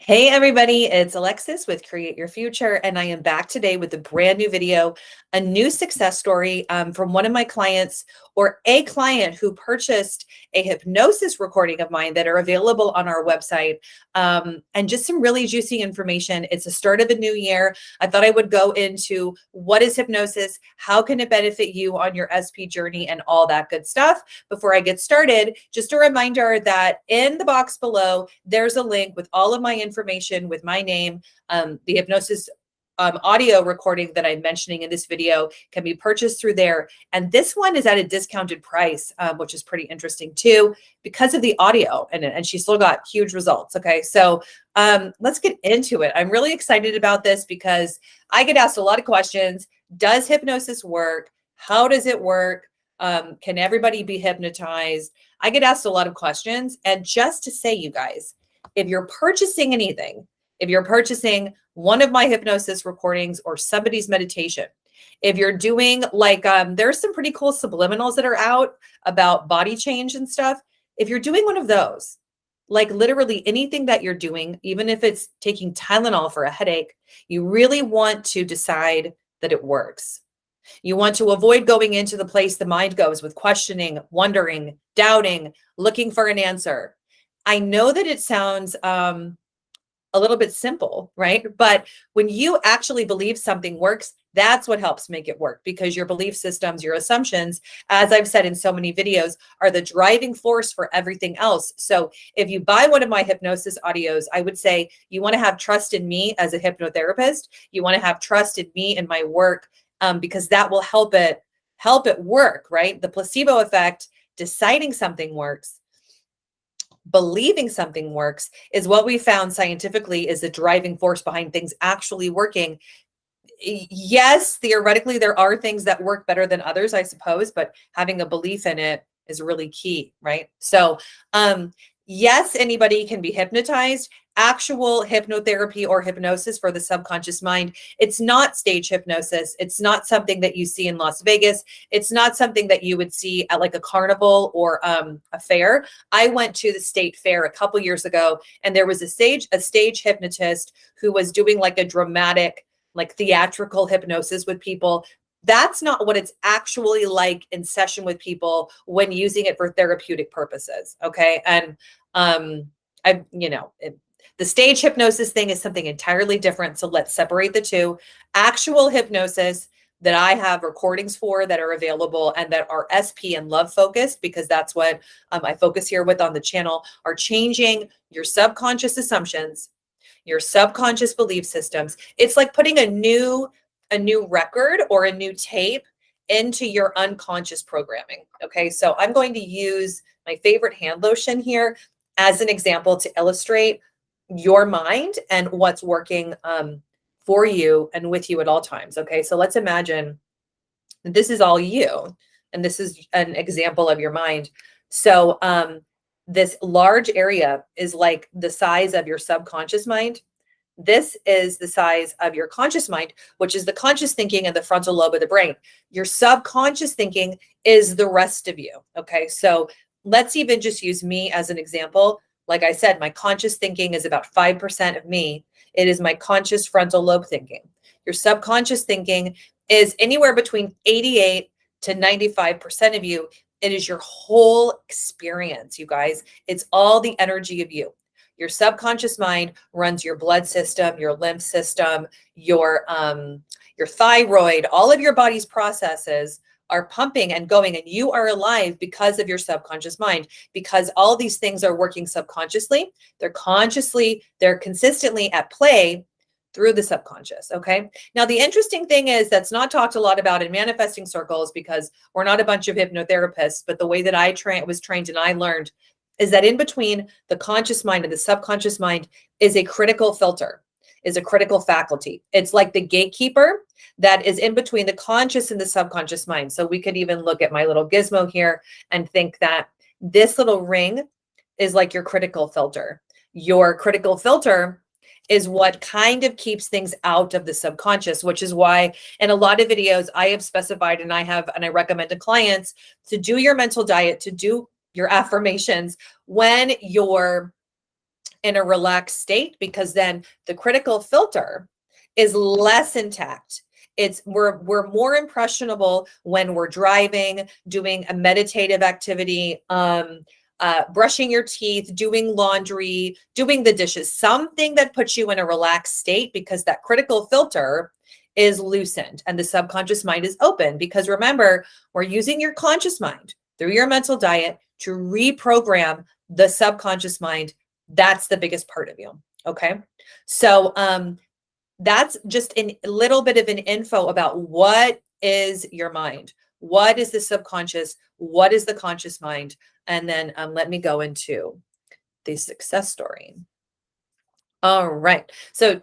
Hey everybody, it's Alexis with Create Your Future, and I am back today with a brand new video, a new success story from one of my clients or a client who purchased a hypnosis recording of mine that are available on our website, and just some really juicy information. It's the start of a new year. I thought I would go into what is hypnosis, how can it benefit you on your SP journey, and all that good stuff. Before I get started, just a reminder that in the box below, there's a link with all of my information with my name. The hypnosis audio recording that I'm mentioning in this video can be purchased through there. And this one is at a discounted price, which is pretty interesting too, because of the audio and she still got huge results. Okay. So let's get into it. I'm really excited about this because I get asked a lot of questions. Does hypnosis work? How does it work? Can everybody be hypnotized? I get asked a lot of questions. And just to say, you guys, if you're purchasing anything, if you're purchasing one of my hypnosis recordings or somebody's meditation, if you're doing like, there's some pretty cool subliminals that are out about body change and stuff. If you're doing one of those, like literally anything that you're doing, even if it's taking Tylenol for a headache, you really want to decide that it works. You want to avoid going into the place the mind goes with questioning, wondering, doubting, looking for an answer. I know that it sounds a little bit simple, right? But when you actually believe something works, that's what helps make it work, because your belief systems, your assumptions, as I've said in so many videos, are the driving force for everything else. So if you buy one of my hypnosis audios, I would say you want to have trust in me as a hypnotherapist. You want to have trust in me and my work, because that will help it work, right? The placebo effect, deciding something works, believing something works, is what we found scientifically is the driving force behind things actually working. Yes, theoretically, there are things that work better than others, I suppose, but having a belief in it is really key, right? So, yes, anybody can be hypnotized. Actual hypnotherapy or hypnosis for the subconscious mind, it's not stage hypnosis. It's not something that you see in Las Vegas. It's not something that you would see at like a carnival or a fair. I went to the state fair a couple years ago, and there was a stage hypnotist who was doing like a dramatic, like theatrical hypnosis with people. That's not what it's actually like in session with people when using it for therapeutic purposes. Okay. And the stage hypnosis thing is something entirely different. So let's separate the two. Actual hypnosis that I have recordings for that are available and that are SP and love focused, because that's what I focus here with on the channel, are changing your subconscious assumptions, your subconscious belief systems. It's like putting a new record or a new tape into your unconscious programming. Okay, so I'm going to use my favorite hand lotion here as an example to illustrate your mind and what's working for you and with you at all times. Okay, so let's imagine this is all you, and this is an example of your mind. So this large area is like the size of your subconscious mind. This is the size of your conscious mind, which is the conscious thinking and the frontal lobe of the brain. Your subconscious thinking is the rest of you. Okay, so let's even just use me as an example. Like I said, my conscious thinking is about 5% of me. It is my conscious frontal lobe thinking. Your subconscious thinking is anywhere between 88 to 95% of you. It is your whole experience, you guys. It's all the energy of you. Your subconscious mind runs your blood system, your lymph system, your thyroid. All of your body's processes are pumping and going, and you are alive because of your subconscious mind, because all these things are working subconsciously. They're consistently at play through the subconscious. Okay. Now, the interesting thing is that's not talked a lot about in manifesting circles, because we're not a bunch of hypnotherapists, but the way that I was trained and I learned is that in between the conscious mind and the subconscious mind is a critical filter, is a critical faculty. It's like the gatekeeper that is in between the conscious and the subconscious mind. So we could even look at my little gizmo here and think that this little ring is like your critical filter. Your critical filter is what kind of keeps things out of the subconscious, which is why in a lot of videos I have specified and I recommend to clients to do your mental diet, to do your affirmations when you're in a relaxed state, because then the critical filter is less intact. We're more impressionable when we're driving, doing a meditative activity, brushing your teeth, doing laundry, doing the dishes, something that puts you in a relaxed state, because that critical filter is loosened and the subconscious mind is open. Because remember, we're using your conscious mind through your mental diet to reprogram the subconscious mind. That's the biggest part of you. Okay. So, that's just a little bit of an info about what is your mind, what is the subconscious, what is the conscious mind, and then let me go into the success story. All right. So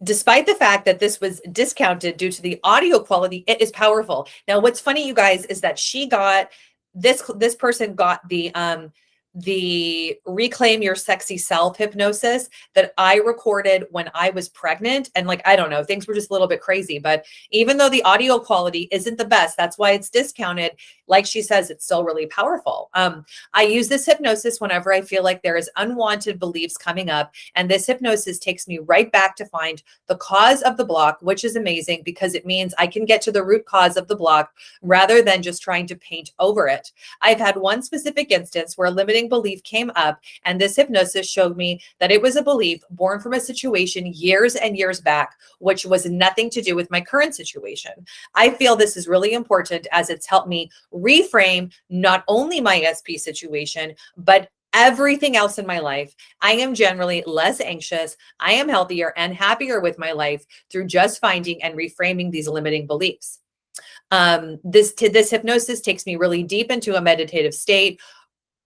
despite the fact that this was discounted due to the audio quality, it is powerful. Now, what's funny, you guys, is that she got this person got the Reclaim Your Sexy Self hypnosis that I recorded when I was pregnant. And like, I don't know, things were just a little bit crazy, but even though the audio quality isn't the best, that's why it's discounted. Like she says, it's still really powerful. I use this hypnosis whenever I feel like there is unwanted beliefs coming up. And this hypnosis takes me right back to find the cause of the block, which is amazing because it means I can get to the root cause of the block rather than just trying to paint over it. I've had one specific instance where a limiting belief came up, and this hypnosis showed me that it was a belief born from a situation years and years back, which was nothing to do with my current situation. I feel this is really important as it's helped me reframe not only my SP situation, but everything else in my life. I am generally less anxious. I am healthier and happier with my life through just finding and reframing these limiting beliefs. This hypnosis takes me really deep into a meditative state,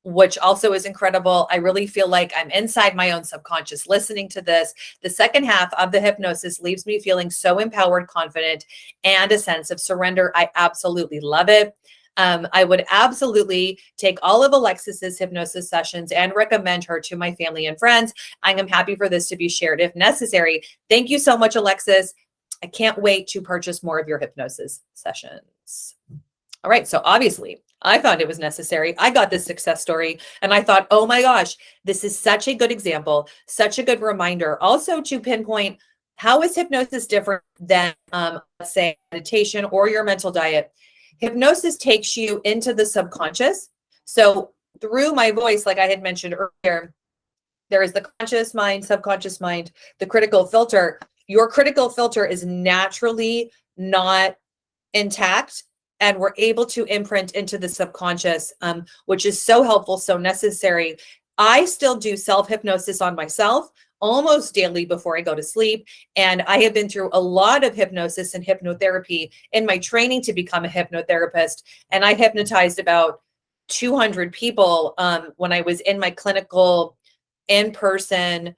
which also is incredible. I really feel like I'm inside my own subconscious listening to this. The second half of the hypnosis leaves me feeling so empowered, confident, and a sense of surrender. I absolutely love it. I would absolutely take all of Alexis's hypnosis sessions and recommend her to my family and friends. I am happy for this to be shared if necessary. Thank you so much, Alexis. I can't wait to purchase more of your hypnosis sessions. All right. So obviously I found it was necessary. I got this success story and I thought, oh my gosh, this is such a good example, such a good reminder. Also to pinpoint, how is hypnosis different than, let's say, meditation or your mental diet? Hypnosis takes you into the subconscious. So through my voice, like I had mentioned earlier, there is the conscious mind, subconscious mind, the critical filter. Your critical filter is naturally not intact, and we're able to imprint into the subconscious, which is so helpful, so necessary. I still do self-hypnosis on myself almost daily before I go to sleep. And I have been through a lot of hypnosis and hypnotherapy in my training to become a hypnotherapist. And I hypnotized about 200 people when I was in my clinical in-person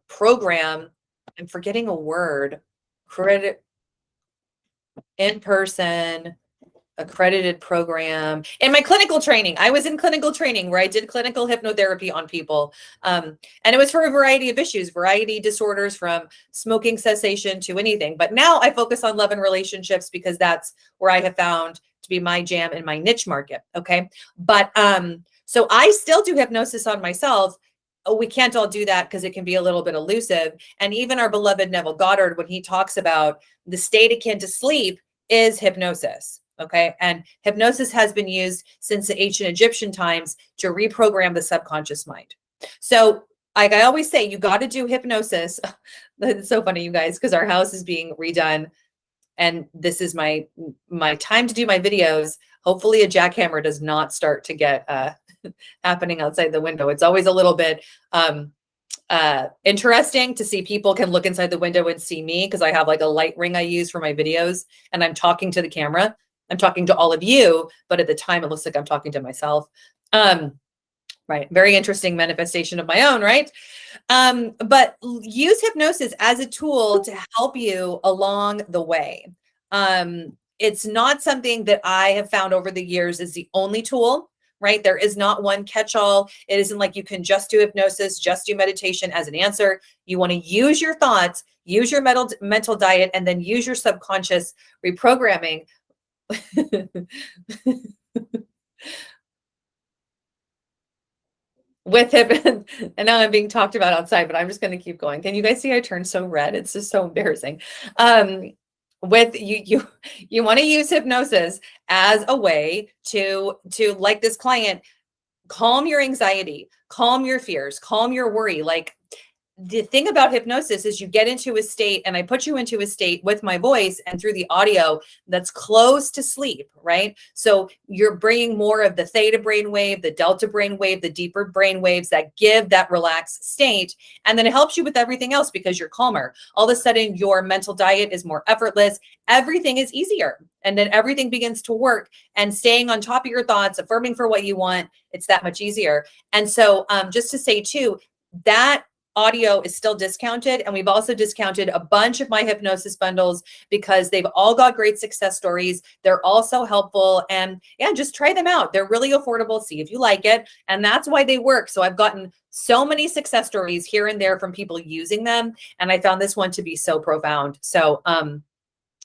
program. I'm forgetting a word. In-person accredited program. In my clinical training, I was in clinical training where I did clinical hypnotherapy on people. And it was for a variety of issues, variety disorders, from smoking cessation to anything. But now I focus on love and relationships because that's where I have found to be my jam and my niche market. Okay. But so I still do hypnosis on myself. Oh, we can't all do that because it can be a little bit elusive. And even our beloved Neville Goddard, when he talks about the state akin to sleep, is hypnosis. Okay. And hypnosis has been used since the ancient Egyptian times to reprogram the subconscious mind. So, like I always say, you got to do hypnosis. It's so funny, you guys, because our house is being redone. And this is my time to do my videos. Hopefully a jackhammer does not start to get happening outside the window. It's always a little bit interesting to see people can look inside the window and see me, because I have like a light ring I use for my videos and I'm talking to the camera. I'm talking to all of you, but at the time it looks like I'm talking to myself. Right. Very interesting manifestation of my own, right? But use hypnosis as a tool to help you along the way. It's not something that I have found over the years is the only tool, right? There is not one catch-all. It isn't like you can just do hypnosis, just do meditation as an answer. You want to use your thoughts, use your mental diet, and then use your subconscious reprogramming. with hip, and now I'm being talked about outside, but I'm just going to keep going. Can you guys see I turned so red? It's just so embarrassing. With you want to use hypnosis as a way to like this client, calm your anxiety, calm your fears, calm your worry. Like, the thing about hypnosis is you get into a state, and I put you into a state with my voice and through the audio that's close to sleep, right? So you're bringing more of the theta brainwave, the delta brainwave, the deeper brain waves that give that relaxed state. And then it helps you with everything else because you're calmer. All of a sudden, your mental diet is more effortless. Everything is easier. And then everything begins to work, and staying on top of your thoughts, affirming for what you want, it's that much easier. And so just to say too, that audio is still discounted, and we've also discounted a bunch of my hypnosis bundles because they've all got great success stories. They're all so helpful, and yeah, just try them out. They're really affordable. See if you like it, and that's why they work. So I've gotten so many success stories here and there from people using them, and I found this one to be so profound. So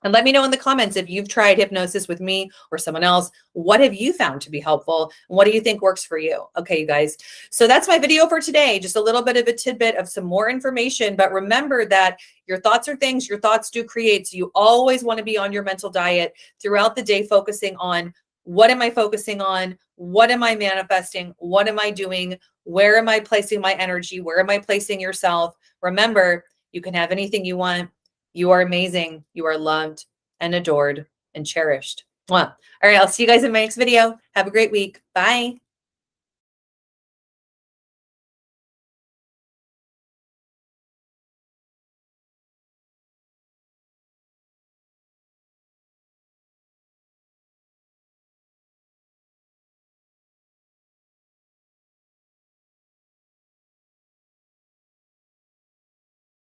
and let me know in the comments if you've tried hypnosis with me or someone else. What have you found to be helpful? What do you think works for you? Okay, you guys. So that's my video for today. Just a little bit of a tidbit of some more information. But remember that your thoughts are things your thoughts do create. So you always want to be on your mental diet throughout the day, focusing on what am I focusing on? What am I manifesting? What am I doing? Where am I placing my energy? Where am I placing yourself? Remember, you can have anything you want. You are amazing. You are loved and adored and cherished. Mwah. All right, I'll see you guys in my next video. Have a great week. Bye.